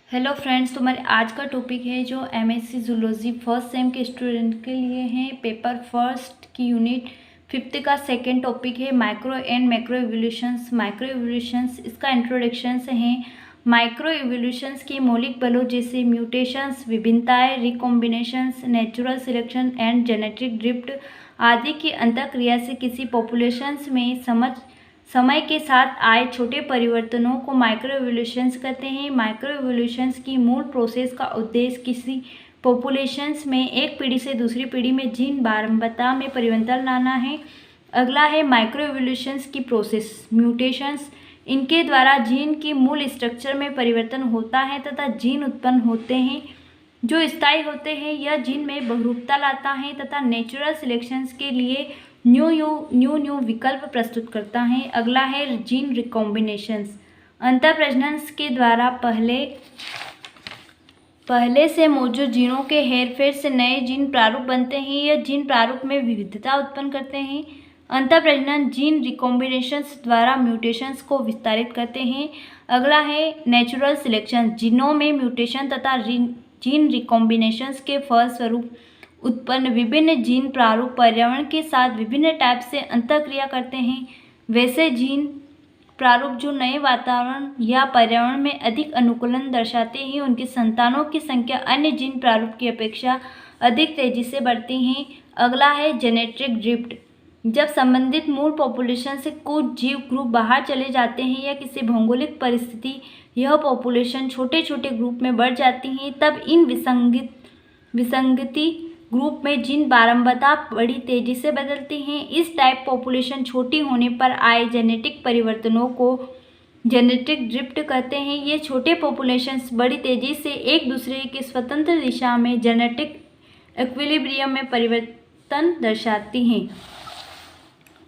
Hello friends, तुम्हारे आज का टॉपिक है जो एमएससी जूलॉजी फर्स्ट सेम के स्टूडेंट के लिए हैं। पेपर फर्स्ट की यूनिट 5th का सेकंड टॉपिक है micro and macro evolutions. Micro evolutions इसका इंट्रोडक्शन है। माइक्रो इवोल्यूशंस के मौलिक बलों जैसे म्यूटेशंस, विभिन्नताएं, recombinations, natural selection and genetic drift आदि की अंतःक्रिया से किसी पॉपुलेशंस में समय के साथ आए छोटे परिवर्तनों को माइक्रो इवोल्यूशंस कहते हैं। माइक्रो इवोल्यूशंस की मूल प्रोसेस का उद्देश्य किसी पॉपुलेशंस में एक पीढ़ी से दूसरी पीढ़ी में जीन बारंबारता में परिवर्तन लाना है। अगला है माइक्रो इवोल्यूशंस की प्रोसेस म्यूटेशंस। इनके द्वारा जीन की मूल स्ट्रक्चर में परिवर्तन होता है तथा जीन उत्पन्न होते हैं जो स्थायी होते हैं। यह जीन में बहुरूपता लाता है तथा नेचुरल सिलेक्शंस के लिए न्यू विकल्प प्रस्तुत करता है। अगला है जीन रिकॉम्बिनेशंस। अंतःप्रजनन के द्वारा पहले से मौजूद जीनों के हेरफेर से नए जीन प्रारूप बनते हैं। यह जीन प्रारूप में विविधता उत्पन्न करते हैं। अंतःप्रजनन जीन रिकॉम्बिनेशंस द्वारा म्यूटेशंस को विस्तारित करते हैं। अगला है नेचुरल सिलेक्शन। जीनों में म्यूटेशन तथा जीन रिकॉम्बिनेशंस के फलस्वरूप उत्पन्न विभिन्न जीन प्रारूप पर्यावरण के साथ विभिन्न टाइप से अंतःक्रिया करते हैं। वैसे जीन प्रारूप जो नए वातावरण या पर्यावरण में अधिक अनुकूलन दर्शाते हैं, उनकी संतानों की संख्या अन्य जीन प्रारूप की अपेक्षा अधिक तेजी से बढ़ती हैं। अगला है जेनेटिक ड्रिफ्ट। जब संबंधित मूल पॉपुलेशन से कुछ जीव ग्रुप बाहर चले जाते हैं या किसी भौगोलिक परिस्थिति यह पॉपुलेशन छोटे छोटे ग्रुप में बढ़ जाती हैं, तब इन विसंगति ग्रुप में जीन बारंबारता बड़ी तेजी से बदलती हैं। इस टाइप पॉपुलेशन छोटी होने पर आए जेनेटिक परिवर्तनों को जेनेटिक ड्रिफ्ट कहते हैं। ये छोटे पॉपुलेशंस बड़ी तेजी से एक दूसरे की स्वतंत्र दिशा में जेनेटिक इक्विलिब्रियम में परिवर्तन दर्शाती हैं।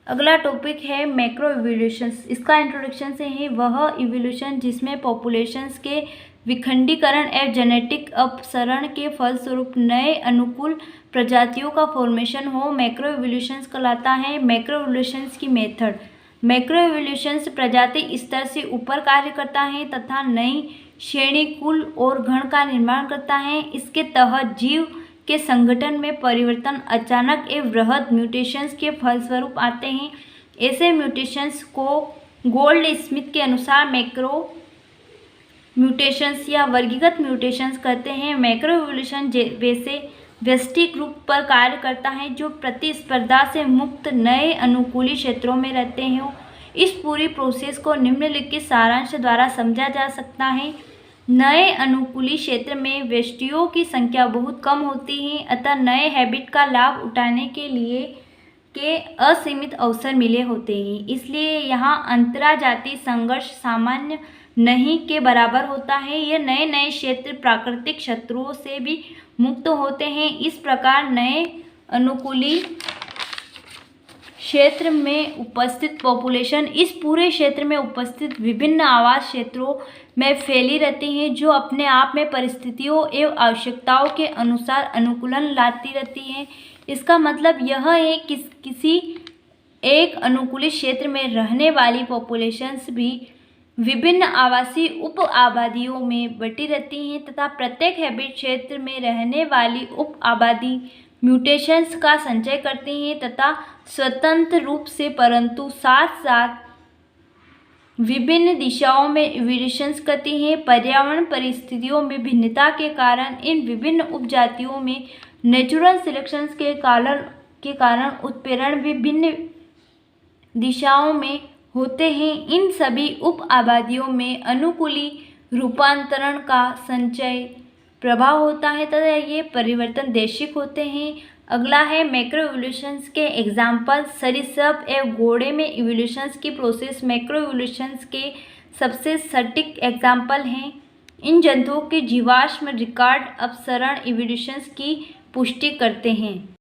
अगला टॉपिक है मैक्रो इवोल्यूशंस। इसका इंट्रोडक्शन से है वह इवोल्यूशन जिसमें पॉपुलेशंस के विखंडीकरण एवं जेनेटिक अपसरण के फलस्वरूप नए अनुकूल प्रजातियों का फॉर्मेशन हो मैक्रो इवोल्यूशंस कहलाता है। मैक्रो इवोल्यूशंस की मेथड। मैक्रो इवोल्यूशंस प्रजाति स्तर से ऊपर कार्य करता है तथा नई श्रेणी, कुल और गण का निर्माण करता है। इसके तहत जीव के संगठन में परिवर्तन अचानक एवं वृहद म्यूटेशंस के फलस्वरूप आते हैं। ऐसे म्यूटेशंस को गोल्ड स्मिथ के अनुसार मैक्रो म्यूटेशंस या वर्गीकृत म्यूटेशंस कहते हैं। मैक्रो इवोल्यूशन वैसे व्यष्टि ग्रुप पर कार्य करता है जो प्रतिस्पर्धा से मुक्त नए अनुकूली क्षेत्रों में रहते हैं। इस पूरी प्रोसेस को निम्नलिखित सारांश द्वारा समझा जा सकता है। नए अनुकूली क्षेत्र में व्यष्टियों की संख्या बहुत कम होती है, अतः नए हैबिट का लाभ उठाने के असीमित अवसर मिले होते हैं। इसलिए यहाँ अंतराजातीय संघर्ष सामान्य नहीं के बराबर होता है। यह नए क्षेत्र प्राकृतिक शत्रुओं से भी मुक्त होते हैं। इस प्रकार नए अनुकूली क्षेत्र में उपस्थित पॉपुलेशन इस पूरे क्षेत्र में उपस्थित विभिन्न आवास क्षेत्रों में फैली रहती हैं, जो अपने आप में परिस्थितियों एवं आवश्यकताओं के अनुसार अनुकूलन लाती रहती हैं। इसका मतलब यह है कि किसी एक अनुकूलित क्षेत्र में रहने वाली पॉपुलेशंस भी विभिन्न आवासीय उप आबादियों में बटी रहती हैं तथा प्रत्येक हैबिट क्षेत्र में रहने वाली उप आबादी म्यूटेशंस का संचय करती हैं तथा स्वतंत्र रूप से परंतु साथ साथ विभिन्न दिशाओं में इवोल्यूशंस करती हैं। पर्यावरण परिस्थितियों में भिन्नता के कारण इन विभिन्न उपजातियों में नेचुरल सिलेक्शंस के कारण उत्प्रेरण विभिन्न दिशाओं में होते हैं। इन सभी उप आबादियों में अनुकूली रूपांतरण का संचय प्रभाव होता है तथा ये परिवर्तन देशिक होते हैं। अगला है मैक्रो इवोल्यूशंस के एग्जाम्पल। सरीसृप एवं घोड़े में इवोल्यूशंस की प्रोसेस मैक्रो इवोल्यूशंस के सबसे सटीक एग्जाम्पल हैं। इन जंतुओं के जीवाश्म रिकॉर्ड अपसरण इवोल्यूशंस की पुष्टि करते हैं।